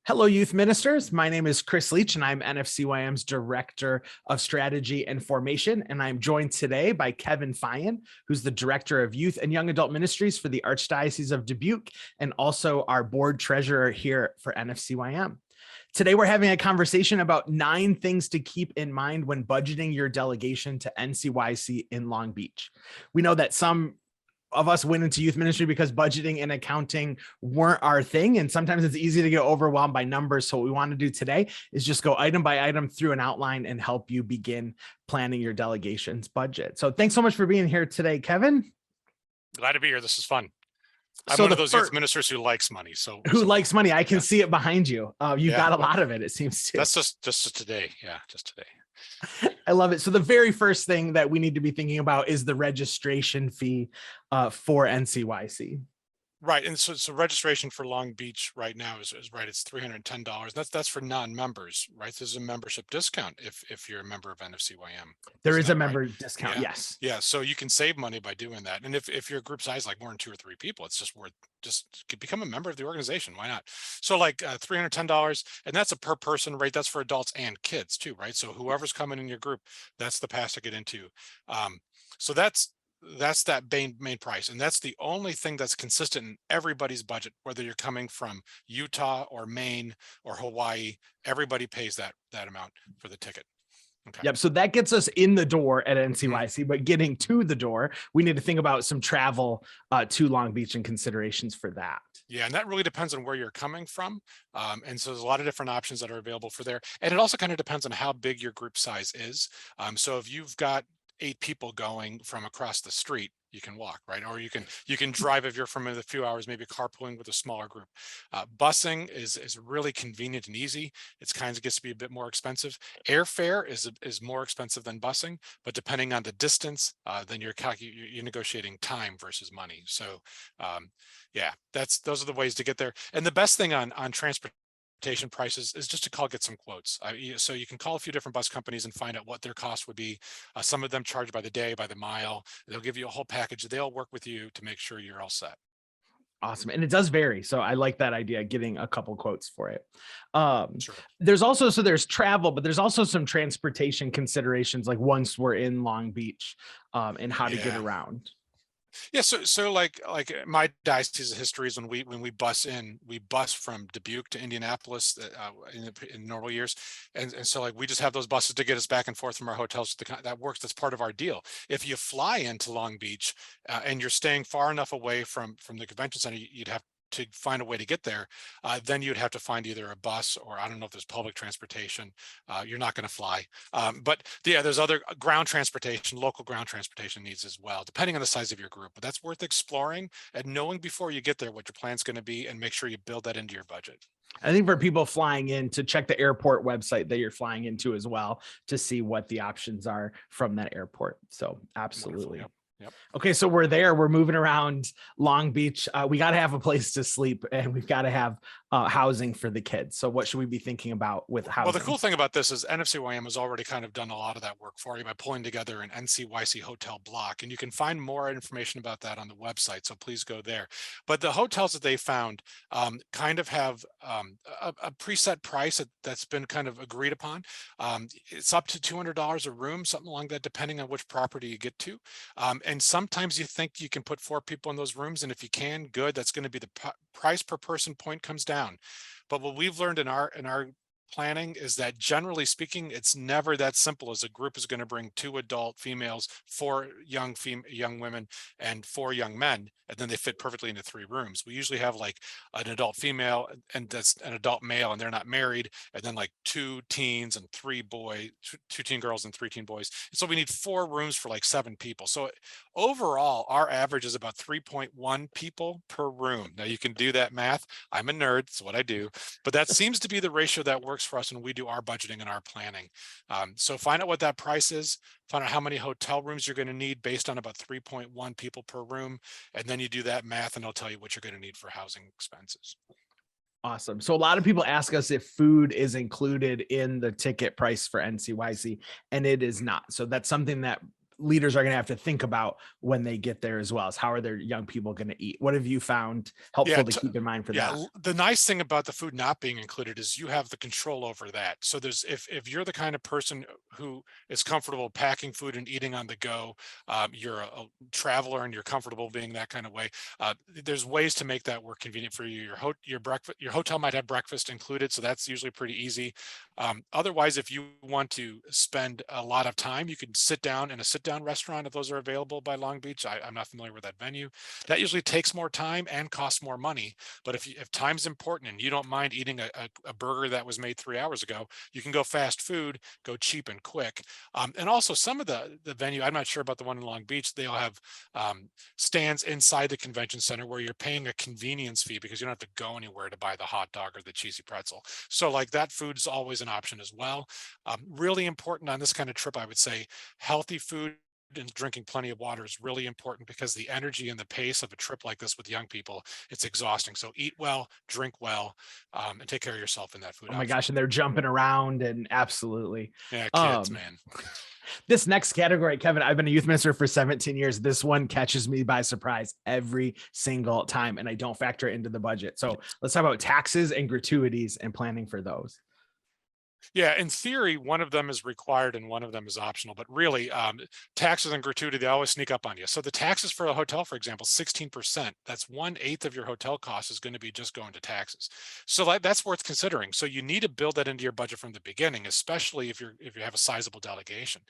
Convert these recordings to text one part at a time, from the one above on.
Hello, youth ministers. My name is Chris Leach, and I'm NFCYM's Director of Strategy and Formation. And I'm joined today by Kevin Feyen, who's the Director of Youth and Young Adult Ministries for the Archdiocese of Dubuque, and also our board treasurer here for NFCYM. Today, we're having a conversation about 9 things to keep in mind when budgeting your delegation to NCYC in Long Beach. We know that some of us went into youth ministry because budgeting and accounting weren't our thing. And sometimes it's easy to get overwhelmed by numbers. So what we want to do today is just go item by item through an outline and help you begin planning your delegation's budget. So thanks so much for being here today, Kevin. Glad to be here. This is fun. I'm one of those youth ministers who likes money. Who likes money? I can see it behind you. You've got a lot of it, it seems to. That's just today. Yeah, just today. I love it. So the very first thing that we need to be thinking about is the registration fee for NCYC. Right. And so registration for Long Beach right now is right. It's $310. That's for non-members, right? There's a membership discount if you're a member of NFCYM. There is a member discount. Yeah. Yes. Yeah. So you can save money by doing that. And if your group size like more than 2 or 3 people, it's just worth become a member of the organization. Why not? So like $310, and that's a per person rate. That's for adults and kids too, right? So whoever's coming in your group, that's the pass to get into. So that's that main price, and that's the only thing that's consistent in everybody's budget, whether you're coming from Utah or Maine or Hawaii. Everybody pays that amount for the ticket. Okay. Yep. So that gets us in the door at NCYC, but getting to the door, we need to think about some travel to Long Beach and considerations for that. Yeah, and that really depends on where you're coming from. And so there's a lot of different options that are available for there. And it also kind of depends on how big your group size is. So if you've got 8 people going from across the street, you can walk, right? Or you can drive if you're from a few hours, maybe carpooling with a smaller group. Busing is really convenient and easy. It's kind of gets to be a bit more expensive. Airfare is more expensive than busing, but depending on the distance, then you're negotiating time versus money. So yeah, those are the ways to get there. And the best thing on transportation prices is just to get some quotes. So you can call a few different bus companies and find out what their cost would be. Some of them charge by the day, by the mile. They'll give you a whole package. They'll work with you to make sure you're all set. Awesome. And it does vary. So I like that idea, getting a couple quotes for it. Sure. There's travel, but there's also some transportation considerations, like once we're in Long Beach and how to get around. Yeah, so like my diocese history is when we bus from Dubuque to Indianapolis in normal years, and so like we just have those buses to get us back and forth from our hotels. That works. That's part of our deal. If you fly into Long Beach and you're staying far enough away from the convention center, you'd have to find a way to get there, then you'd have to find either a bus or I don't know if there's public transportation. You're not going to fly, but yeah, there's other ground transportation, local ground transportation needs as well, depending on the size of your group. But that's worth exploring and knowing before you get there what your plan's going to be, and make sure you build that into your budget. I think for people flying in, to check the airport website that you're flying into as well to see what the options are from that airport. So absolutely. Yep. Okay, so we're moving around Long Beach. We got to have a place to sleep, and we've got to have housing for the kids. So what should we be thinking about with housing? Well, the cool thing about this is NFCYM has already kind of done a lot of that work for you by pulling together an NCYC hotel block, and you can find more information about that on the website, so please go there. But the hotels that they found kind of have a preset price that's been kind of agreed upon. It's up to $200 a room, something along that, depending on which property you get to. And sometimes you think you can put 4 people in those rooms, and if you can, good. That's going to be the price per person point comes down. But what we've learned in our planning is that generally speaking, it's never that simple as a group is going to bring 2 adult females, 4 young women, and 4 young men, and then they fit perfectly into 3 rooms. We usually have like an adult female and that's an adult male, and they're not married, and then like 2 teens and 3 boys, 2 teen girls and 3 teen boys. So we need 4 rooms for like 7 people. So overall, our average is about 3.1 people per room. Now you can do that math. I'm a nerd, it's what I do, but that seems to be the ratio that works for us when we do our budgeting and our planning. So find out what that price is, find out how many hotel rooms you're going to need based on about 3.1 people per room, and then you do that math and it'll tell you what you're going to need for housing expenses. Awesome. So a lot of people ask us if food is included in the ticket price for NCYC, and it is not. So that's something that leaders are going to have to think about when they get there as well, as how are their young people going to eat? What have you found Yeah, helpful to keep in mind for that? the nice thing about the food not being included is you have the control over that. So there's if you're the kind of person who is comfortable packing food and eating on the go, you're a traveler and you're comfortable being that kind of way. There's ways to make that work convenient for you. Your hotel might have breakfast included, so that's usually pretty easy. Otherwise, if you want to spend a lot of time, you can sit down in a sit-down restaurant if those are available by Long Beach. I'm not familiar with that venue. That usually takes more time and costs more money. But if time's important and you don't mind eating a burger that was made 3 hours ago, you can go fast food, go cheap and quick. And also some of the venue, I'm not sure about the one in Long Beach, they'll have stands inside the convention center where you're paying a convenience fee because you don't have to go anywhere to buy the hot dog or the cheesy pretzel. So like that food's always an option as well. Really important on this kind of trip, I would say healthy food and drinking plenty of water is really important because the energy and the pace of a trip like this with young people, it's exhausting. So eat well, drink well, and take care of yourself in that food Oh my option. gosh, and they're jumping around, and absolutely. Yeah, kids, Um, man. this next category, Kevin, I've been a youth minister for 17 years. This one catches me by surprise every single time, and I don't factor it into the budget. So let's talk about taxes and gratuities and planning for those. Yeah, in theory, one of them is required and one of them is optional, but really taxes and gratuity, they always sneak up on you. So the taxes for a hotel, for example, 16%, that's 1/8 of your hotel cost is going to be just going to taxes. So that's worth considering. So you need to build that into your budget from the beginning, especially if you have a sizable delegation.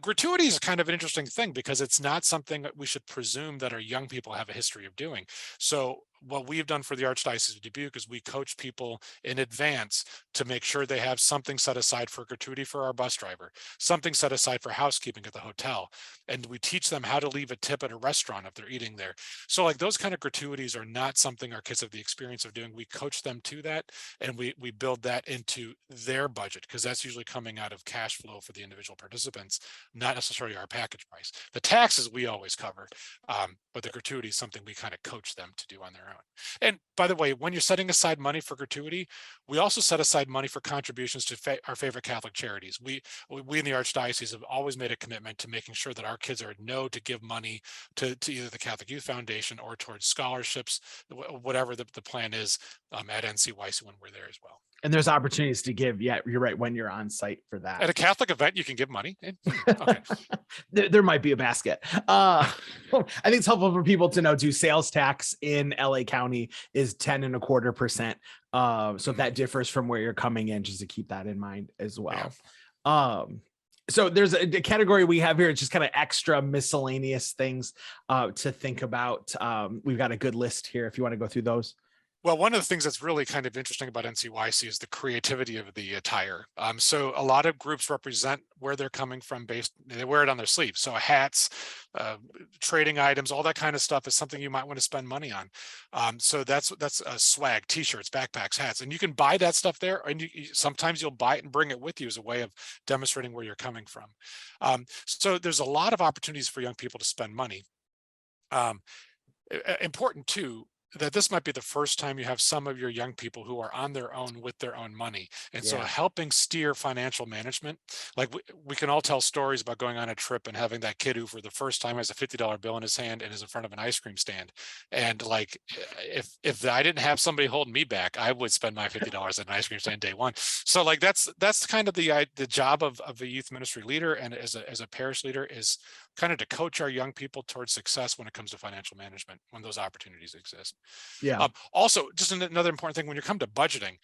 Gratuity is kind of an interesting thing because it's not something that we should presume that our young people have a history of doing. So what we've done for the Archdiocese of Dubuque is we coach people in advance to make sure they have something set aside for gratuity for our bus driver, something set aside for housekeeping at the hotel. And we teach them how to leave a tip at a restaurant if they're eating there. So like those kind of gratuities are not something our kids have the experience of doing. We coach them to that and we build that into their budget because that's usually coming out of cash flow for the individual participants, not necessarily our package price. The taxes we always cover, but the gratuity is something we kind of coach them to do on their own. And by the way, when you're setting aside money for gratuity, we also set aside money for contributions to our favorite Catholic charities. We in the Archdiocese have always made a commitment to making sure that our kids know to give money to either the Catholic Youth Foundation or towards scholarships, whatever the plan is at NCYC when we're there as well. And there's opportunities to give. Yeah, you're right. When you're on site for that. At a Catholic event, you can give money. Okay. there might be a basket. I think it's helpful for people to know too. Sales tax in LA County is 10.25%. So that differs from where you're coming in, just to keep that in mind as well. Yeah. So there's a category we have here. It's just kind of extra miscellaneous things to think about. We've got a good list here if you want to go through those. Well, one of the things that's really kind of interesting about NCYC is the creativity of the attire. So a lot of groups represent where they're coming from they wear it on their sleeves. So hats, trading items, all that kind of stuff is something you might want to spend money on. So that's a swag, t-shirts, backpacks, hats, and you can buy that stuff there. And sometimes you'll buy it and bring it with you as a way of demonstrating where you're coming from. So there's a lot of opportunities for young people to spend money. Important too, that this might be the first time you have some of your young people who are on their own with their own money. And so helping steer financial management, like we can all tell stories about going on a trip and having that kid who for the first time has a $50 bill in his hand and is in front of an ice cream stand. And like, if I didn't have somebody holding me back, I would spend my $50 at an ice cream stand day one. So like, that's kind of the job of a youth ministry leader and as a parish leader is kind of to coach our young people towards success when it comes to financial management, when those opportunities exist. Yeah. Also, just another important thing, when you come to budgeting,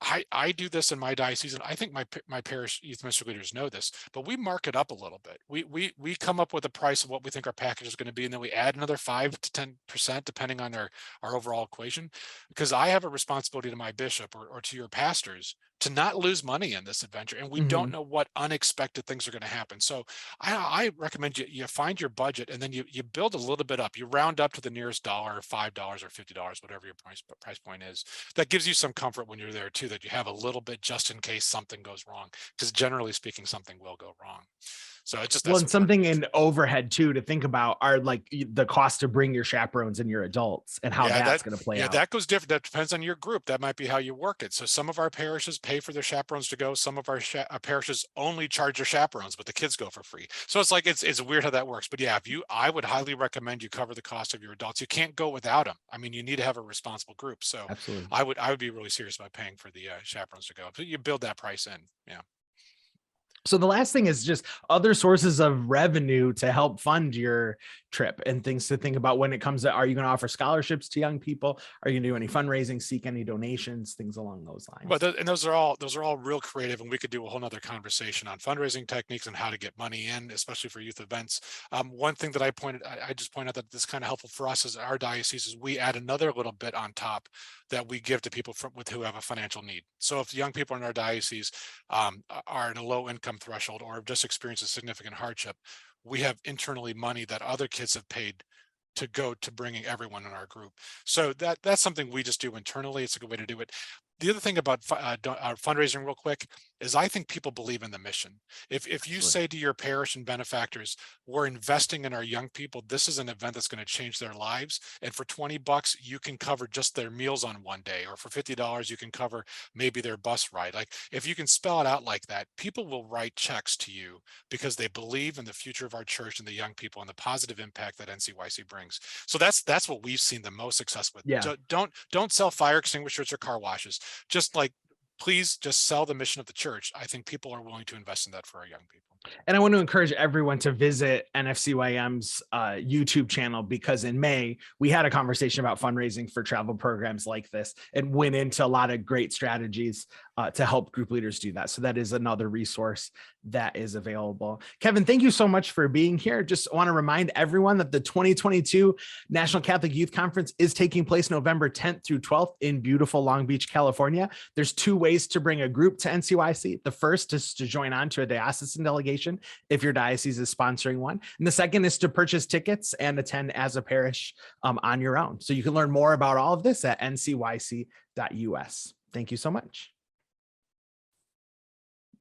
I do this in my diocese, and I think my parish youth ministry leaders know this, but we mark it up a little bit. We come up with a price of what we think our package is going to be, and then we add another 5 to 10% depending on our overall equation, because I have a responsibility to my bishop or to your pastors to not lose money in this adventure, and we don't know what unexpected things are going to happen. So I recommend you find your budget, and then you build a little bit up. You round up to the nearest dollar, $5 or $50, whatever your price point is. That gives you some comfort when you're there too, that you have a little bit just in case something goes wrong, because generally speaking, something will go wrong. So it's just, Well, that's and important. something in overhead too to think about are like the cost to bring your chaperones and your adults and how Yeah, that's going to play out. that goes different. That depends on your group. That might be how you work it. So some of our parishes pay for their chaperones to go. Some of our parishes only charge their chaperones, but the kids go for free. So it's like, it's weird how that works. But yeah, I would highly recommend you cover the cost of your adults. You can't go without them. I mean, you need to have a responsible group. So Absolutely. I would be really serious about paying for the chaperones to go. So you build that price in. Yeah. So the last thing is just other sources of revenue to help fund your trip and things to think about when it comes to, are you going to offer scholarships to young people? Are you going to do any fundraising, seek any donations, things along those lines? But and those are all real creative, and we could do a whole nother conversation on fundraising techniques and how to get money in, especially for youth events. One thing that I just point out that this kind of helpful for us as our diocese is we add another little bit on top that we give to people who have a financial need. So if young people in our diocese are in a low income threshold or have just experienced a significant hardship, we have internally money that other kids have paid to go to bringing everyone in our group. So that's something we just do internally. It's a good way to do it. The other thing about fundraising real quick is I think people believe in the mission. If you Absolutely. say to your parish and benefactors, we're investing in our young people, this is an event that's going to change their lives. And for $20, you can cover just their meals on one day, or for $50, you can cover maybe their bus ride. Like if you can spell it out like that, people will write checks to you because they believe in the future of our church and the young people and the positive impact that NCYC brings. So that's what we've seen the most success with. Yeah. Don't sell fire extinguishers or car washes. Just like, please just sell the mission of the church. I think people are willing to invest in that for our young people. And I want to encourage everyone to visit NFCYM's YouTube channel, because in May, we had a conversation about fundraising for travel programs like this and went into a lot of great strategies to help group leaders do that. So that is another resource that is available. Kevin, thank you so much for being here. Just want to remind everyone that the 2022 National Catholic Youth Conference is taking place November 10th through 12th in beautiful Long Beach, California. There's two ways to bring a group to NCYC. The first is to join on to a diocesan delegation if your diocese is sponsoring one. And the second is to purchase tickets and attend as a parish on your own. So you can learn more about all of this at ncyc.us. Thank you so much.